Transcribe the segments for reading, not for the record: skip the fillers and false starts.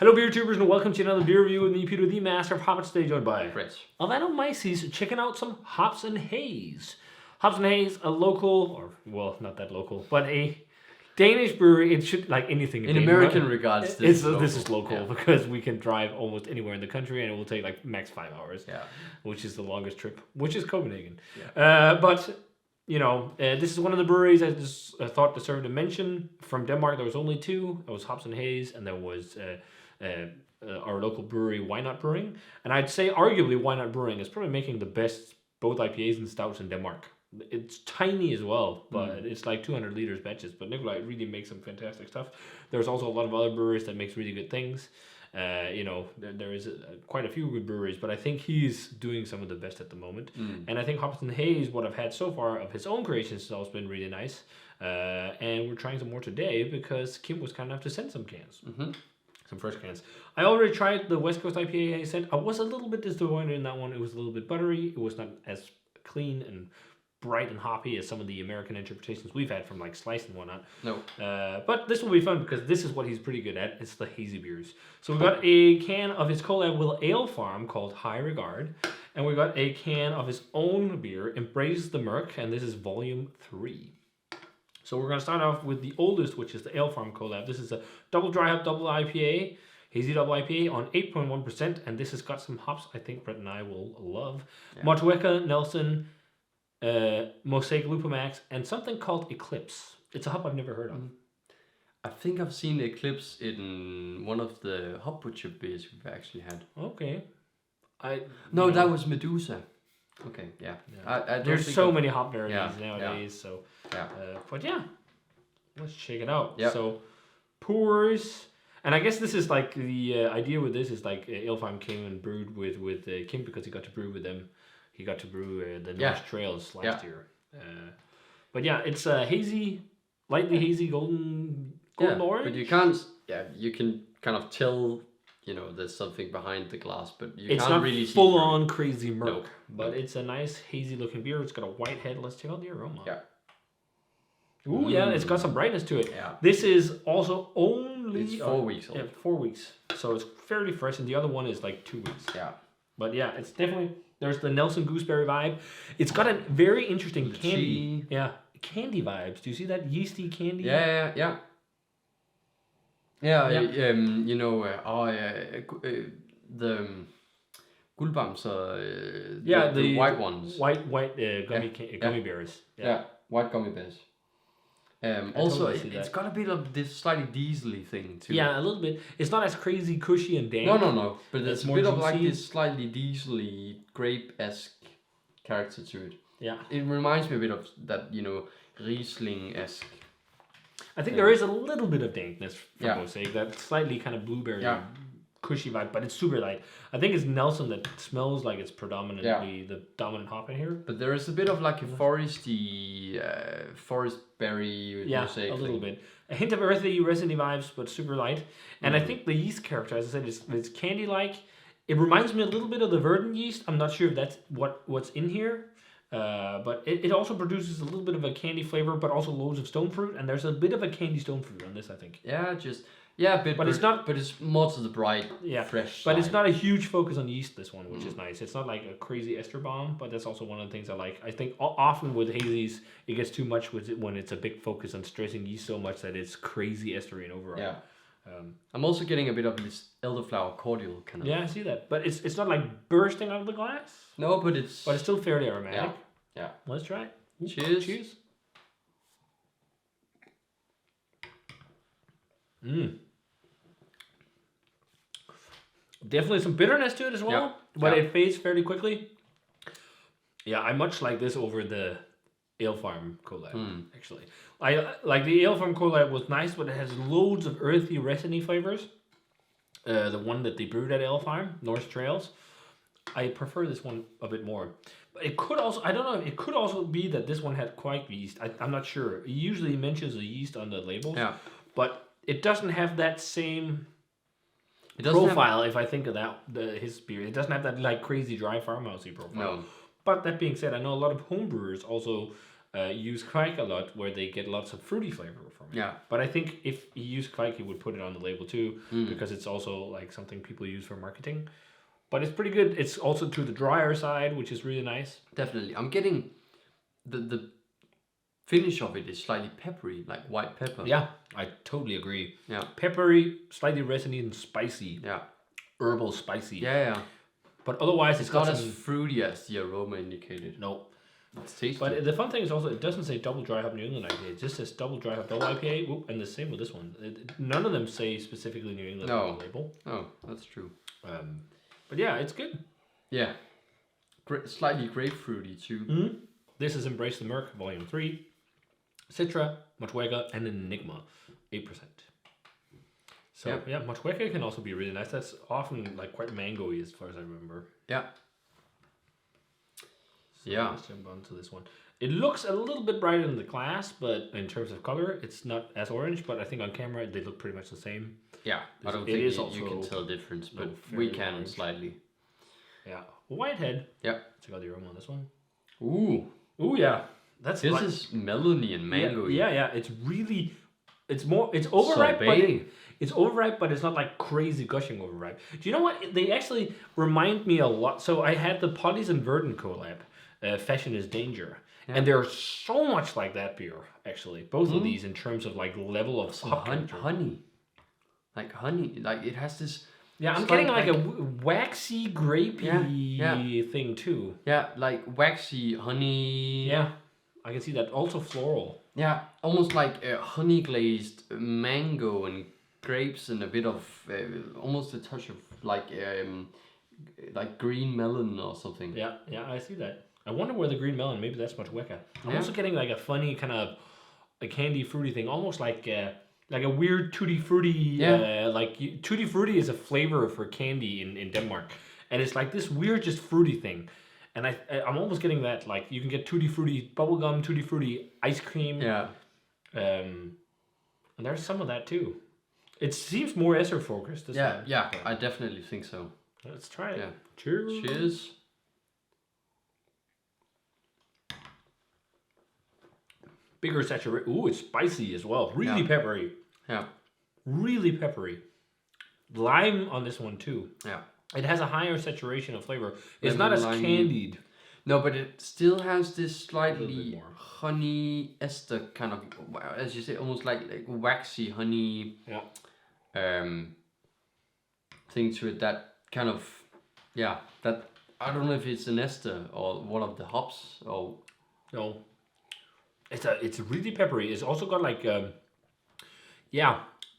Hello beer tubers and welcome to another beer review with me, Peter, the Master of Hobbits, today joined by Chris. Alvanomyces, checking out some Hops and Haze. Hops and Haze, a local, or well, not that local, but a Danish brewery. It should, like anything in American regards, this is local because we can drive almost anywhere in the country and it will take like max 5 hours, which is the longest trip, which is Copenhagen. But you know, this is one of the breweries I just thought deserved a mention. From Denmark, there was only two. There was Hops and Haze, and there was our local brewery, Why Not Brewing. And I'd say arguably Why Not Brewing is probably making the best both IPAs and stouts in Denmark. It's tiny as well, but it's like 200 liters batches. But Nikolai really makes some fantastic stuff. There's also a lot of other breweries that makes really good things. You know, there is quite a few good breweries, but I think he's doing some of the best at the moment. And I think Hops and Haze, what I've had so far of his own creations, has also been really nice. And we're trying some more today because Kim was kind enough to send some cans. Some fresh cans. I already tried the West Coast IPA he sent. I was a little bit disappointed in that one. It was a little bit buttery. It was not as clean and bright and hoppy as some of the American interpretations we've had from like Slice and whatnot. No. But this will be fun because this is what he's pretty good at. It's the hazy beers. So we got a can of his collab with Alefarm called High Regard. And we got a can of his own beer, Embrace the Murk, and this is volume 3. So we're going to start off with the oldest, which is the Alefarm collab. This is a double dry hop, double IPA, hazy double IPA on 8.1%. And this has got some hops I think Brett and I will love. Yeah. Motueka, Nelson, Mosaic Lupamax, and something called Eclipse. It's a hop I've never heard of. I think I've seen Eclipse in one of the Hop Butcher beers we've actually had. Okay. That was Medusa. Okay, yeah. There's so many hop varieties nowadays, so... but yeah, let's check it out. Yep. So, pours... And I guess this is like the idea with this is like Alefarm came and brewed with Kim because he got to brew with them. He got to brew the North Trails last year. But yeah, it's hazy, lightly hazy, golden orange. But you can't... Yeah, you can kind of tell... You know, there's something behind the glass, but you can't really see. It's not full-on crazy Murk, but it's a nice hazy-looking beer. It's got a white head. Let's check out the aroma. Yeah. Ooh, yeah, it's got some brightness to it. Yeah. This is also only... It's 4 weeks old. Yeah, 4 weeks. So it's fairly fresh, and the other one is like 2 weeks. Yeah. But yeah, it's definitely... There's the Nelson Gooseberry vibe. It's got a very interesting candy... Yeah, candy vibes. Do you see that yeasty candy? Yeah. You know, the Guldbamser, the white ones. White gummy bears. Yeah, white gummy bears. Also, it's got a bit of this slightly diesely thing too. Yeah, a little bit. It's not as crazy cushy and dank. No. But there's a bit of like this slightly diesely grape-esque character to it. Yeah. It reminds me a bit of that, you know, Riesling-esque. I think there is a little bit of dankness for Mosaic, that slightly kind of blueberry cushy vibe, but it's super light. I think it's Nelson that smells like it's predominantly the dominant hop in here. But there is a bit of like a foresty, forest berry Mosaic a little bit. A hint of earthy, resiny vibes, but super light. And I think the yeast character, as I said, it's candy-like. It reminds me a little bit of the Verdant yeast. I'm not sure if that's what's in here. But it also produces a little bit of a candy flavor, but also loads of stone fruit, and there's a bit of a candy stone fruit on this, I think. But it's not. But it's more to the bright, fresh. But it's not a huge focus on yeast. This one, which is nice. It's not like a crazy ester bomb, but that's also one of the things I like. I think often with hazies, it gets too much with it when it's a big focus on stressing yeast so much that it's crazy estery overall. Yeah. I'm also getting a bit of this elderflower cordial kind of. Yeah, I see that, but it's not like bursting out of the glass. No, but it's still fairly aromatic. Yeah. Let's try it. Cheers. Cheers. Definitely some bitterness to it as well, but it fades fairly quickly. Yeah, I much like this over the Alefarm collab, actually. I like the Alefarm collab was nice, but it has loads of earthy, resiny flavors. The one that they brewed at Alefarm, North Trails. I prefer this one a bit more. But it could also, I don't know, it could also be that this one had quite yeast. I'm not sure. It usually mentions the yeast on the labels. Yeah. But it doesn't have that same profile, if I think of that, his beer. It doesn't have that like crazy dry farmhousey profile. No. But that being said, I know a lot of homebrewers also use Kvike a lot, where they get lots of fruity flavor from it. Yeah. But I think if he used Kvike, he would put it on the label too, because it's also like something people use for marketing. But it's pretty good. It's also to the drier side, which is really nice. Definitely. I'm getting the finish of it is slightly peppery, like white pepper. Yeah, I totally agree. Yeah. Peppery, slightly resiny and spicy. Yeah. Herbal spicy. Yeah. But otherwise, it's not as fruity as the aroma indicated. No. It's tasty. But the fun thing is also, it doesn't say double dry hop New England IPA. It just says double dry hop double IPA. Ooh, and the same with this one. None of them say specifically New England on the label. Oh, that's true. But yeah, it's good. Yeah. Slightly grapefruity too. Mm-hmm. This is Embrace the Murk, Volume 3. Citra, Motueka, and Enigma, 8%. So yeah, Motueka can also be really nice. That's often like quite mango-y as far as I remember. Yeah. So let's jump on to this one. It looks a little bit brighter in the glass, but in terms of color, it's not as orange. But I think on camera, they look pretty much the same. Yeah, I don't think you can tell the difference, but we can orange. Slightly. Yeah, Whitehead. Yeah. Check out the aroma on this one. Ooh, yeah. This is melony and mango-y. Yeah. It's really, it's overripe, but it's not like crazy gushing overripe. Do you know what? They actually remind me a lot. So I had the Potties and Verdant collab, Fashion is Danger. Yeah. And they're so much like that beer, actually. Both of these in terms of like level of honey. Like honey. Like it has this... Yeah, I'm getting like a waxy, grapey thing too. Yeah, like waxy, honey. Yeah, I can see that. Also floral. Yeah, almost like a honey glazed mango and grapes and a bit of almost a touch of like green melon or something. Yeah, I see that. I wonder where the green melon, maybe that's Motueka. I'm also getting like a funny kind of a candy fruity thing, almost like a weird tutti frutti. Tutti frutti is a flavor for candy in Denmark, and it's like this weird just fruity thing. And I'm almost getting that, like you can get tutti frutti bubblegum, tutti frutti ice cream. Yeah. And there's some of that too. It seems more Esser focused. Yeah, I definitely think so. Let's try it. Yeah. Cheers. Bigger saturation. Ooh, it's spicy as well. Really peppery. Yeah. Really peppery. Lime on this one too. Yeah. It has a higher saturation of flavor. It's not as candied. No, but it still has this slightly honey ester kind of, as you say, almost like waxy honey thing to it. That kind of, that, I don't know if it's an ester or one of the hops or... No. It's really peppery. It's also got like,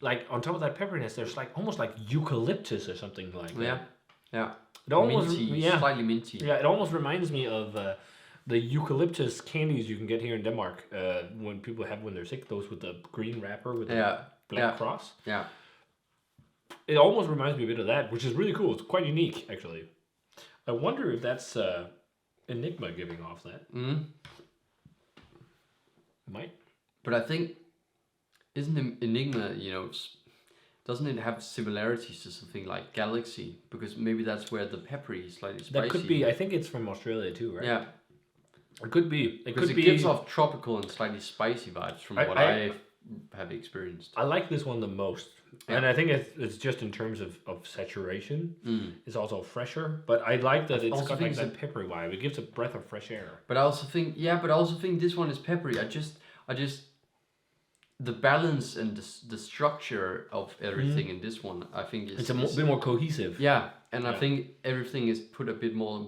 like on top of that pepperiness, there's like almost like eucalyptus or something like that. Yeah. It almost slightly minty. Yeah, it almost reminds me of the eucalyptus candies you can get here in Denmark when people have when they're sick. Those with the green wrapper with the black cross. Yeah. It almost reminds me a bit of that, which is really cool. It's quite unique, actually. I wonder if that's Enigma giving off that. Might. But I think, isn't Enigma, doesn't it have similarities to something like Galaxy? Because maybe that's where the peppery is slightly spicy. That could be. I think it's from Australia too, right? Yeah. It could be. It gives off tropical and slightly spicy vibes from what I have experienced. I like this one the most. Yeah. And I think it's just in terms of saturation. It's also fresher. But I like that it's got like that peppery vibe. It gives a breath of fresh air. But I also think, this one is peppery. I just the balance and the structure of everything in this one, I think it's a bit more cohesive. Yeah, and I think everything is put a bit more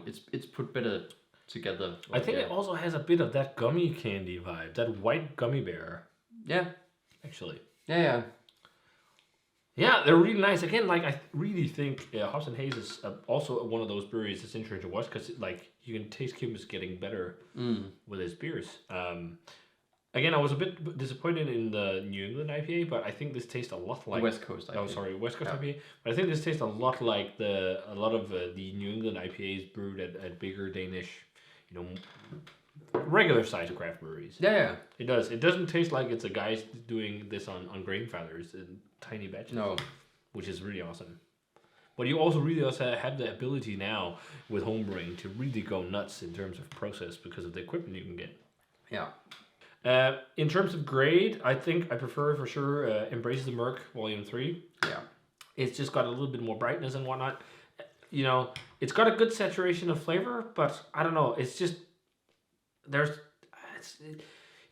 it's put better together. I think it also has a bit of that gummy candy vibe, that white gummy bear. Yeah, actually. Yeah. Yeah, they're really nice. Again, like I really think Hops and Haze is also one of those breweries that's interesting to watch because like you can taste Kim is getting better with his beers. Again, I was a bit disappointed in the New England IPA, but I think this tastes a lot like... West Coast IPA. West Coast IPA. But I think this tastes a lot like a lot of the New England IPAs brewed at bigger Danish, regular sized craft breweries. Yeah. It does. It doesn't taste like it's a guy doing this on grain feathers in tiny batches. No. Which is really awesome. But you also really have the ability now with homebrewing to really go nuts in terms of process because of the equipment you can get. Yeah. In terms of grade, I think I prefer for sure Embraces the Murk Volume 3. Yeah. It's just got a little bit more brightness and whatnot. You know, it's got a good saturation of flavor, but I don't know. It's just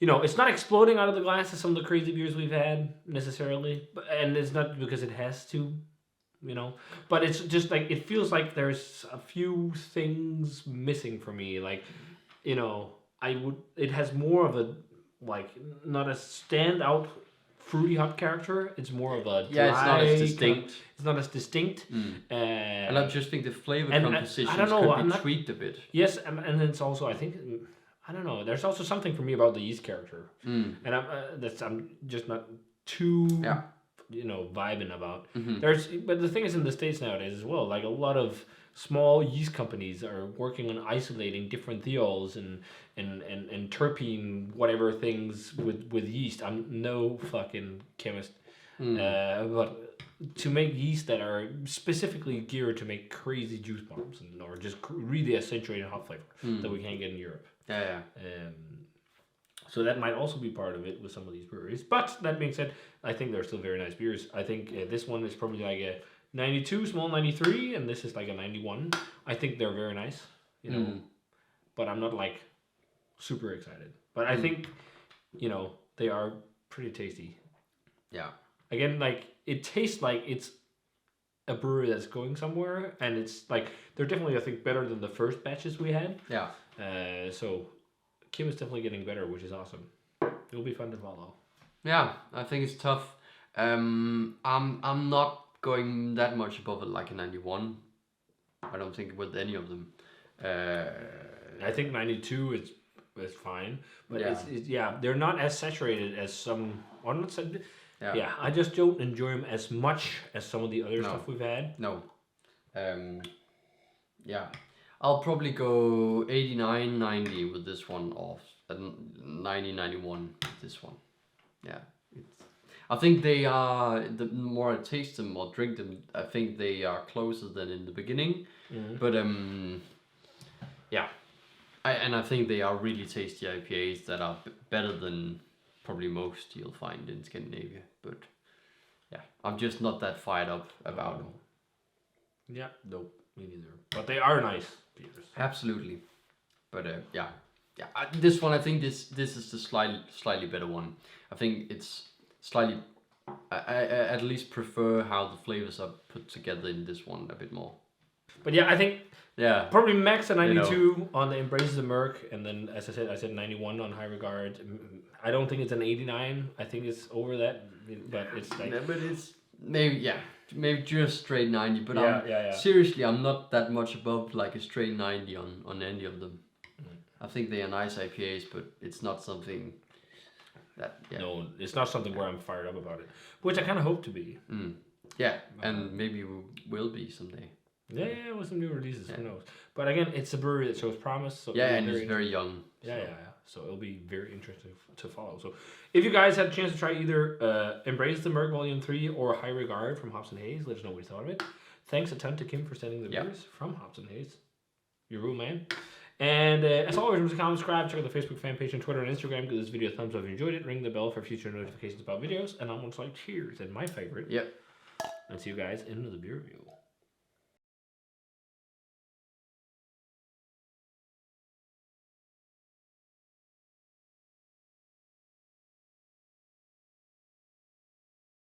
it's not exploding out of the glass as some of the crazy beers we've had necessarily, and it's not because it has to, but it's just like it feels like there's a few things missing for me. Like, it has more of a not a standout fruity hop character. It's more of a dry, it's not as distinct. It's not as distinct. And I just think the flavor compositions could be tweaked a bit. Yes, and it's also, I think, I don't know. There's also something for me about the yeast character, and I'm just not too vibing about. But the thing is, in the States nowadays as well, like a lot of small yeast companies are working on isolating different thiols and terpene whatever things with yeast. I'm no fucking chemist, but to make yeast that are specifically geared to make crazy juice bombs or just really accentuated hop flavor that we can't get in Europe. Yeah. So that might also be part of it with some of these breweries. But that being said, I think they're still very nice beers. I think this one is probably like a 92, small 93, and this is like a 91. I think they're very nice, but I'm not like super excited. But I think, they are pretty tasty. Yeah. Again, like it tastes like it's a brewery that's going somewhere, and it's like they're definitely, I think, better than the first batches we had. Yeah. So Kim is definitely getting better, which is awesome. It'll be fun to follow. Yeah, I think it's tough. I'm not going that much above it, like a 91. I don't think with any of them. I think 92 is fine, but they're not as saturated as some. Or not said. Yeah, I just don't enjoy them as much as some of the other stuff we've had. No. Yeah. I'll probably go 89, 90 with this one off, and 90, 91 with this one. Yeah. I think they are, the more I taste them or drink them, I think they are closer than in the beginning. But I think they are really tasty IPAs that are better than probably most you'll find in Scandinavia. But yeah, I'm just not that fired up about them. Yeah, nope, me neither. But they are nice beers. Absolutely. But this one, I think this is the slightly better one. I think it's slightly. I at least prefer how the flavors are put together in this one a bit more. But yeah, I think probably max a 92 on the Embraces the Murk, and then as I said 91 on High Regard. I don't think it's an 89. I think it's over that, but it's like. Yeah, but it's maybe just straight 90. But seriously, I'm not that much above like a straight 90 on any of them. I think they are nice IPAs, but it's not something. No, it's not something where I'm fired up about it, which I kind of hope to be. Yeah, and maybe we will be someday. Yeah, with some new releases, who knows? But again, it's a brewery that shows promise. So and it's very young. So it'll be very interesting to follow. So if you guys had a chance to try either Embrace the Murk Volume 3 or High Regard from Hops and Haze, let us know what you thought of it. Thanks a ton to Kim for sending the beers from Hops and Haze. You're a real man. And as always, remember to comment, subscribe, check out the Facebook fan page and Twitter and Instagram. Give this video a thumbs up if you enjoyed it. Ring the bell for future notifications about videos. And I want to cheers and my favorite. Yep. And see you guys in the beer review.